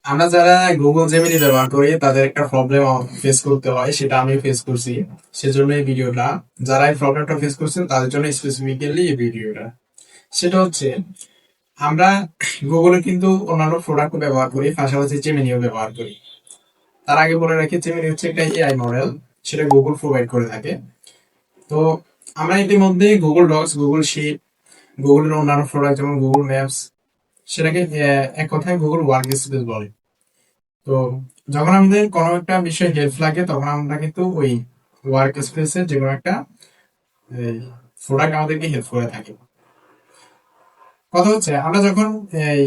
আমরা যারা Google Gemini ব্যবহার করি তাদের একটা প্রবলেম ফেস করতে হয়, সেটা আমি ফেস করছি। সেজন্য এই ভিডিওটা, যারা এই প্রবলেমটা ফেস করছেন তাদের জন্য স্পেসিফিক্যালি এই ভিডিওটা। সেটা হচ্ছে, আমরা গুগলে কিন্তু অন্যান্য প্রোডাক্ট ব্যবহার করি, পাশাপাশি জেমিনিও ব্যবহার করি। তার আগে বলে রাখি, জেমিনি হচ্ছে একটা এআই মডেল, সেটা গুগল প্রোভাইড করে থাকে। তো আমরা ইতিমধ্যে গুগল ডক্স, গুগল শিট, গুগলের অন্যান্য প্রোডাক্ট যেমন গুগল ম্যাপস, সেটাকে এক কথায় গুগল ওয়ার্ক স্পেস বলে। তো যখন আমাদের কোনো একটা বিষয়ে হেল্প লাগে তখন আমরা কিন্তু ওই ওয়ার্ক স্পেসের যে কোনো একটা প্রোডাক্ট আমাদেরকে হেল্প করে থাকে। কথা হচ্ছে, আমরা যখন এই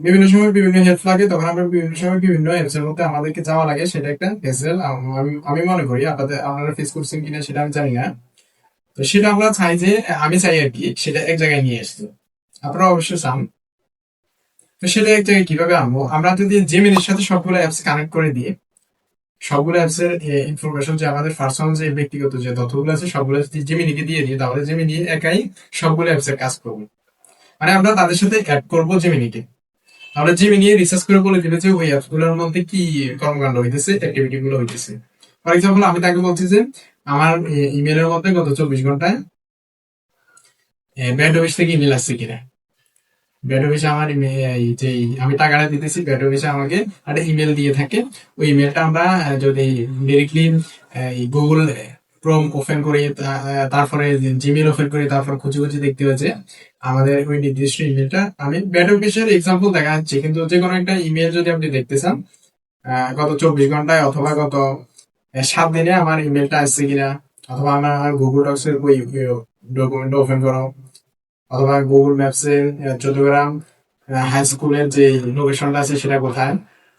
বিভিন্ন সময় বিভিন্ন হেল্প লাগে তখন আমরা বিভিন্ন সময় বিভিন্ন হেল্পস এর মধ্যে আমাদেরকে যাওয়া লাগে, সেটা একটা হেসেল। আমি মনে করি, আপনারা ফেস করছেন কিনা সেটা আমি জানি না। তো সেটা আমরা চাই যে, আমি চাই আর কি, সেটা এক জায়গায় নিয়ে আসতে। আপনারা অবশ্যই চান। তো সেটা এক জায়গায় কিভাবে আনবো? আমরা যদি জিমেইলের সাথে সবগুলো অ্যাপস কানেক্ট করে দিই, সবগুলো অ্যাপস এর ইনফরমেশন, যে আমাদের পার্সোনাল যে ব্যক্তিগত যে তথ্যগুলো আছে সবগুলো যদি জেমিনিকে দিয়ে দিই, তাহলে জেমিনি একাই সবগুলো অ্যাপস এর কাজ করবে। মানে আমরা তাদের সাথে অ্যাড করবো জেমিনিকে, তাহলে জিমিনি রিসার্চ করে বলে দিবে যে ওই অ্যাপস গুলোর মধ্যে কি কর্মকাণ্ড হইতেছে, অ্যাক্টিভিটি গুলো হইতেছে। ফর এক্সাম্পল, আমি তাকে বলছি যে আমার ইমেলের মধ্যে গত 24 ঘন্টায় ব্যাড অফিস থেকে ইমেল আসছে কিনা। ব্যাড অফিসে আমার যে আমি টাকাটা দিতেছি, ব্যাড অফিসে আমাকে একটা ইমেল দিয়ে থাকে। ওই ইমেলটা আমরা যদি ডিরেক্টলি গুগল ক্রোম ওপেন করি, তারপরে জিমেল ওপেন করি, তারপর খুঁজে খুঁজে দেখতে হচ্ছে আমাদের ওই নির্দিষ্ট ইমেলটা। আমি ব্যাড অফিসের এক্সাম্পল দেখা যাচ্ছে, কিন্তু যে কোনো একটা ইমেল যদি আপনি দেখতে চান, গত 24 ঘন্টায় অথবা গত 7 দিনে আমার ইমেলটা আসছে কিনা, অথবা আমার গুগল ডক্স এর ওই ডকুমেন্ট ওপেন করো, অথবা গুগল ম্যাপস এর চট্টগ্রাম হাই স্কুলের যে লোকেশনটা আছে সেটা কোথায়,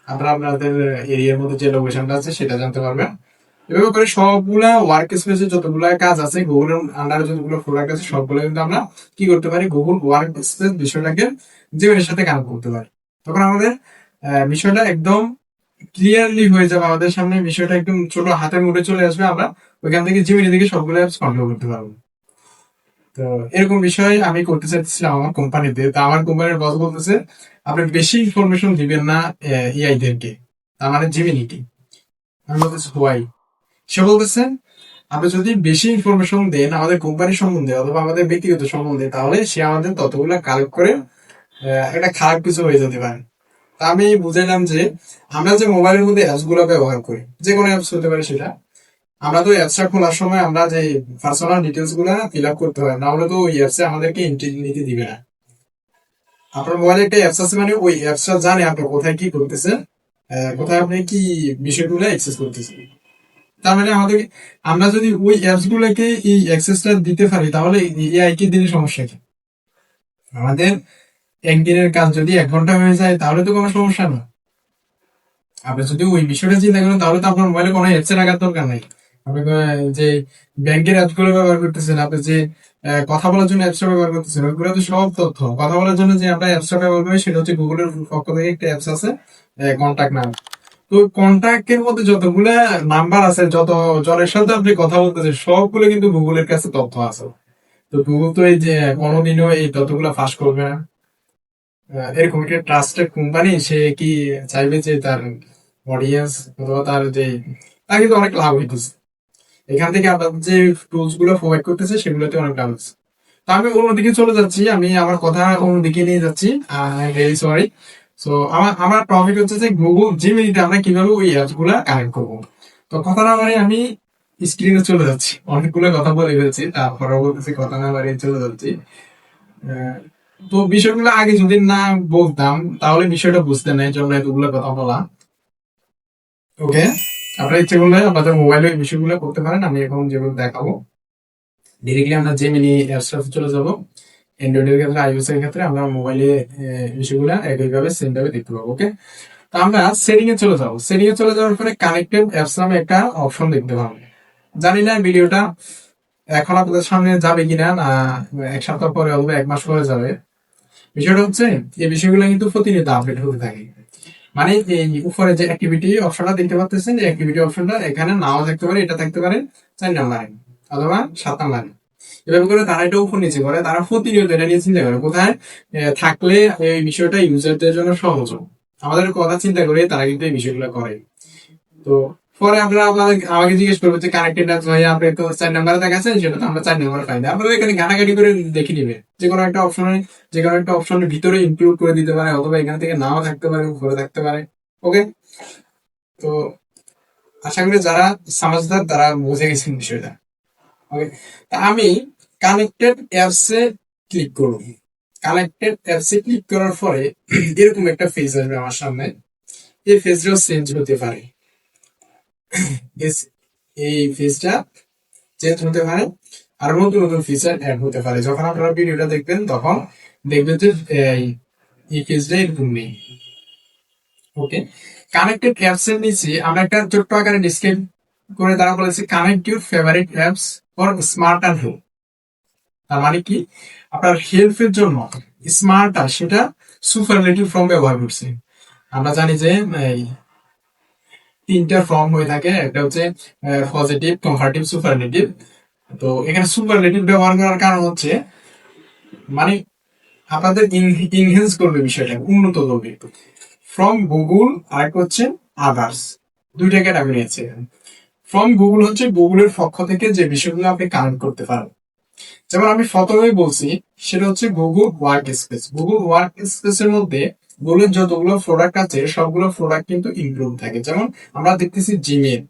আপনারা আপনাদের এরিয়ার মধ্যে যে লোকেশনটা আছে সেটা জানতে পারবেন। এভাবে করে সবগুলা ওয়ার্ক স্পেসে যতগুলা কাজ আছে, গুগলের আন্ডারে যতগুলো প্রোডাক্ট আছে সবগুলো কিন্তু আমরা কি করতে পারি, গুগল ওয়ার্ক স্পেস বিষয়টাকে জীবনের সাথে কানেক্ট করতে পারি। তখন আমাদের বিষয়টা একদম ক্লিয়ারলি হয়ে যাবে আমাদের সামনে, বিষয়টা একদম ছোট হাতের মুঠে চলে আসবে। আমরা ওইখান থেকে জিমিনি থেকে সবগুলো অ্যাপস কন্ট্রোল করতে পারবো। তো এরকম বিষয় আমি করতে চাইছিলাম আমার কোম্পানিতে। তো আমার কোম্পানির বস বলতেছে, আপনি বেশি ইনফরমেশন দিবেন না এআই দেরকে, তার মানে জিমিনিকে। আমি বলতেছি হোয়াই? সে বলতেছে, আপনি যদি বেশি ইনফরমেশন দেন আমাদের কোম্পানি সম্বন্ধে অথবা আমাদের ব্যক্তিগত সম্বন্ধে, তাহলে সে আমাদের ততগুলো কালেক্ট করে একটা খারাপ কিছু হয়ে যেতে পারে। তা আমি বুঝাইলাম যে, আমরা যে মোবাইলের মধ্যে অ্যাপস গুলো ব্যবহার করি, যে কোনো অ্যাপস হতে পারে সেটা, আমরা তো অ্যাপসটা খোলার সময় আমরা যে পার্সোনাল ডিটেলস গুলা ফিল আপ করতে হয়, না হলে তো ওই অ্যাপসে আমাদেরকে এন্ট্রি নিতে দিবে না। আপনার মোবাইলে একটা অ্যাপস আছে মানে ওই অ্যাপসটা জানে আপনি কোথায় কি করতেছেন, কোথায় আপনি কি বিষয়গুলো অ্যাক্সেস করতেছেন। তার মানে আমাদের, আমরা যদি ওই অ্যাপস গুলোকে এই অ্যাক্সেসটা দিতে পারি, তাহলে এআই কে দিলে সমস্যা কি? আমাদের একদিনের কাজ যদি 1 ঘন্টা হয়ে যায় তাহলে তো কোনো সমস্যা না। আপনি যদি ওই বিষয়টা চিন্তা করেন তাহলে তো আপনার মোবাইলে কোনো অ্যাপস রাখার দরকার নাই। আপনি যে ব্যাংকের অ্যাপস গুলো ব্যবহার করতেছেন, আপনি যে কথা বলার জন্য অ্যাপসটা ব্যবহার করতেছেন, ওইগুলো তো সব তথ্য। কথা বলার জন্য যে আমরা অ্যাপসটা ব্যবহার করি সেটা হচ্ছে গুগলের পক্ষ থেকে একটা অ্যাপস আছে, কন্টাক্ট নাম। তো কন্টাক্টের মধ্যে যতগুলা নাম্বার আছে, যত জনের সাথে আপনি কথা বলতেছেন, সবগুলো কিন্তু গুগলের কাছে তথ্য আছে। তো গুগল তো এই যে কোনোদিনও এই তথ্যগুলো ফাঁস করবে না। এরকম একটা ট্রাস্টেড কোম্পানি, সে কি চাইবে যে তার অডিয়েন্স অথবা তার যে, তার কিন্তু অনেক লাভ হইতেছে এখান থেকে। আপনার যে টুলস গুলো প্রোভাইড করতেছে সেগুলোতে অনেক লাভ হচ্ছে। তো আমি অন্যদিকে চলে যাচ্ছি, আমি আমার কথা অন্যদিকে নিয়ে যাচ্ছি। Very sorry. সো আমার আমার টপিক হচ্ছে যে গুগল জিমিনিতে আমরা কিভাবে ওই অ্যাপস গুলা কানেক্ট করবো। তো কথা না বাড়িয়ে আমি স্ক্রিনে চলে যাচ্ছি, অনেকগুলো কথা বলে ফেলছি, তারপরে বলতেছি কথা না বাড়িয়ে চলে যাচ্ছি। আহ, তো বিষয়গুলো আগে যদি না বলতাম তাহলে বিষয়টা বুঝতে নাই, জন্য এতগুলো কথা বলা। ওকে, আপনারা ইচ্ছে করলে আপনাদের মোবাইলে এই বিষয়গুলো করতে পারেন, আমি এখন যেগুলো দেখাবো। ডিরেক্টলি আমরা জেমিনি অ্যাপসটাতে চলে যাব। অ্যান্ড্রয়েডের ক্ষেত্রে, আইওএস এর ক্ষেত্রে আমরা মোবাইলে বিষয়গুলো একইভাবে সেম ভাবে দেখতে পাবো। ওকে, তো আমরা সেটিং এ চলে যাবো। সেটিং এ চলে যাওয়ার পরে কানেক্টেড অ্যাপস নামে একটা অপশন দেখতে পাবো। জানি না ভিডিওটা এখন আপনাদের সামনে যাবে কিনা, না 1 সপ্তাহ পরে অথবা 1 মাস পরে যাবে। বিষয়টা হচ্ছে, এই বিষয়গুলো কিন্তু প্রতিনিয়ত আপডেট হতে থাকে। মানে এই উপরে যে অ্যাক্টিভিটি অপশনটা দেখতে পাচ্ছেন, এই অ্যাক্টিভিটি অপশনটা এখানে নাও থাকতে পারে, এটা থাকতে পারে 4 নাম্বারে অথবা 7 নাম্বারে। এভাবে করে তারা এটা উপর নিচে করে, তারা প্রতিনিয়ত এটা নিয়ে চিন্তা করে কোথায় থাকলে এই বিষয়টা ইউজারদের জন্য সহজ হবে। আমাদের কথা চিন্তা করে তারা কিন্তু এই বিষয়গুলো করে। তো পরে আমরা আমাকে জিজ্ঞেস করবো যে কানেক্টেড আছে ভাই, আপনি তো 4 নাম্বারে দেখাচ্ছেন, সেটা তো আমরা 4 নাম্বার পাই না। আমরা এখানে ঘাটাঘাটি করে দেখে নিবে যে কোনো একটা অপশনের ভিতরে ইনক্লুড করে দিতে পারে, অথবা এখান থেকে নাও থাকতে পারে, উপরে থাকতে পারে। ওকে, তো আশা করি যারা সমাজদার তারা বুঝে গেছেন বিষয়টা। ওকে, তা আমি কানেক্টেড অ্যাপসে ক্লিক করব। কানেক্টেড অ্যাপসে ক্লিক করার পরে এরকম একটা ফেজ আসবে আমার সামনে। এই ফেজটাও চেঞ্জ হতে পারে, এই ফেজটা চেঞ্জ হতে পারে, আর নতুন নতুন ফিচার অ্যাড হতে পারে। যখন আপনারা ভিডিওটা দেখবেন তখন দেখবেন যে এই ফেজটা এরকম নেই। ওকে, কানেক্টেড অ্যাপস এর নিচে আমরা একটা ছোট্ট আকারে ডিসক্রাইব করে তারা বলেছে connect your favourite apps for smart and help. তার মানে কি, আপনার হেল্পের জন্য স্মার্ট আর সেটা সুপারলেটিভ ফর্ম ব্যবহার করছে। আমরা জানি যে এই 3টা ফর্ম হয়ে থাকে, একটা হচ্ছে পজিটিভ, কনভার্টিভ, সুপারলেটিভ। তো এখানে সুপারলেটিভ ব্যবহার করার কারণ হচ্ছে মানে আপনাদের ইনহেন্স করবে, বিষয়টা উন্নত করবে। ফ্রম গুগল আর একটা হচ্ছে আদার্স, দুইটা ক্যাটাগরি আছে। ফ্রম গুগল হচ্ছে গুগলের পক্ষ থেকে যে বিষয়গুলো আপনি কানেক্ট করতে পারেন। যেমন আমি প্রথমেই বলছি, সেটা হচ্ছে Google work space. Google work স্পেসের মধ্যে গুগলের যতগুলো প্রোডাক্ট আছে সবগুলো প্রোডাক্ট কিন্তু ইনক্লুড থাকে। যেমন আমরা দেখতেছি জিমেল,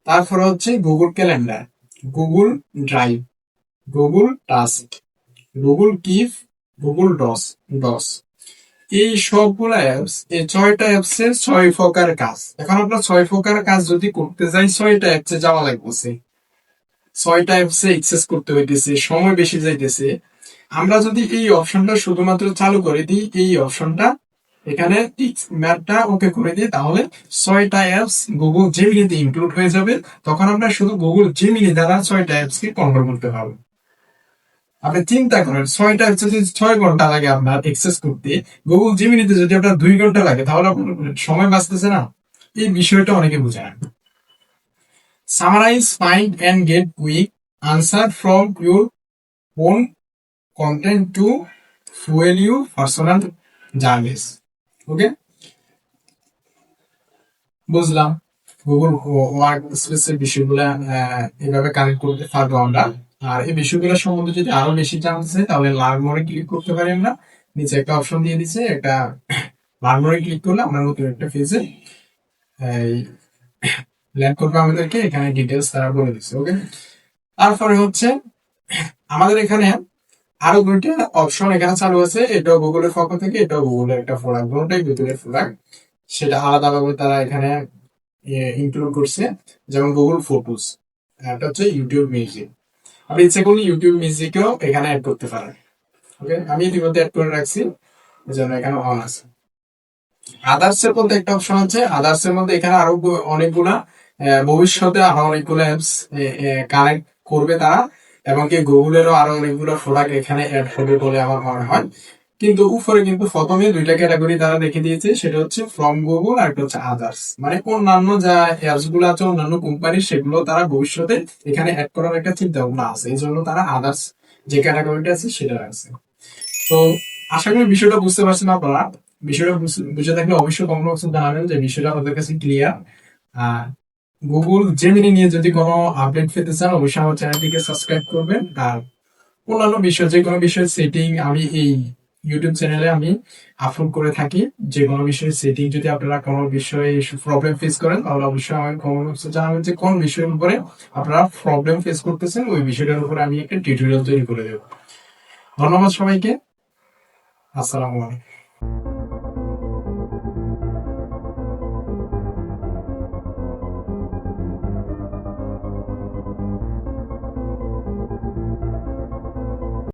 তারপরে হচ্ছে Google calendar, Google drive, Google task, Google keep, Google docs. এই সবগুলো অ্যাপস, এই 6টা অ্যাপস এর 6 প্রকার কাজ। এখন আমরা 6 প্রকার কাজ যদি করতে যাই, 6টা অ্যাপসে যাওয়া লাগতেছে, 6টা অ্যাপসে এক্সেস করতে হইতেছে, সময় বেশি যাইতেছে। আমরা যদি এই অপশনটা শুধুমাত্র চালু করে দিই, এই অপশনটা এখানে ম্যাপটা ওকে করে দিই, তাহলে 6টা অ্যাপস গুগল জেমিনিতে ইনক্লুড হয়ে যাবে। তখন আমরা শুধু গুগল জেমিনি দ্বারা 6টা অ্যাপস কে কন্ট্রোল করতে পারবো। আপনি চিন্তা করেন, 6টা অ্যাপস যদি 6 ঘন্টা লাগে আপনার এক্সেস করতে, গুগল জেমিনিতে যদি আপনার 2 ঘন্টা লাগে, তাহলে আপনার সময় বাঁচতেছে না? এই বিষয়টা অনেকে বোঝে না। Summarise, find and get quick answer from your own content to fuel you personal journeys. Okay, বুঝলাম গুগল ওয়ার্ক স্পেসের বিষয়গুলা এভাবে কানেক্ট করতে পারবো আমরা। আর এই বিষয়গুলো সম্বন্ধে যদি আরো বেশি জানতে চাই, তাহলে লার্ন মোরে ক্লিক করতে পারি আমরা। নিচে একটা অপশন দিয়ে দিচ্ছে, একটা লার্ন মোরে ক্লিক করলে আমরা নতুন একটা পেজে ল্যান্ড করবে আমাদেরকে। এখানে ডিটেলস তারা বলে দিচ্ছে। ওকে, তারপরে হচ্ছে আমাদের এখানে আরো 2টা অপশন এখানে চালু আছে। এটাও গুগলের পক্ষ থেকে, এটাও গুগলের একটা প্রোডাক্ট, দুটোটাই গুগলের প্রোডাক্ট। সেটা আলাদাভাবে তারা এখানে ইনক্লুড করছে। যেমন গুগল ফটোস, এটা হচ্ছে ইউটিউব মিউজিক। আপনি ইচ্ছে করলে ইউটিউব মিউজিকেও এখানে অ্যাড করতে পারেন। ওকে, আমি ইতিমধ্যে অ্যাড করে রাখছি, এই জন্য এখানে অন আছে। আদার্স এর মধ্যে একটা অপশন আছে, আদার্স এর মধ্যে এখানে আরো অনেকগুলা ভবিষ্যতে আরো অনেকগুলো অ্যাপস কানেক্ট করবে তারা, এবং কি গুগলেরও আরো অনেকগুলো প্রোডাক্ট এখানে অ্যাড হবে বলে আমার মনে হয়। কিন্তু উপরে কিন্তু প্রথমে 2টা ক্যাটাগরি তারা রেখে দিয়েছে, সেটা হচ্ছে ফ্রম গুগল আর একটা হচ্ছে আদার্স। মানে অন্যান্য যা অ্যাপস গুলো আছে অন্যান্য কোম্পানির, সেগুলো তারা ভবিষ্যতে এখানে অ্যাড করার একটা চিন্তা ভাবনা আছে, এই জন্য তারা আদার্স যে ক্যাটাগরিটা আছে সেটা আছে। তো আশা করি বিষয়টা বুঝতে পারছেন আপনারা। বিষয়টা বুঝে থাকলে অবশ্যই কমেন্ট বক্সে জানাবেন যে বিষয়টা আমাদের কাছে ক্লিয়ার। আর গুগল জেমিনি নিয়ে যদি কোনো আপডেট পেতে চান, অবশ্যই আমার চ্যানেলটিকে সাবস্ক্রাইব করবেন। আর অন্যান্য বিষয়, যে কোনো বিষয়ের সেটিং আমি এই ইউটিউব চ্যানেলে আমি আপলোড করে থাকি। যে কোনো বিষয়ের সেটিং যদি আপনারা কোনো বিষয়ে প্রবলেম ফেস করেন, তাহলে অবশ্যই আমাকে কমেন্ট বক্সে জানাবেন যে কোন বিষয়ের উপরে আপনারা প্রবলেম ফেস করতেছেন, ওই বিষয়টার উপরে আমি একটা টিউটোরিয়াল তৈরি করে দেবো। ধন্যবাদ সবাইকে, আসসালামু আলাইকুম।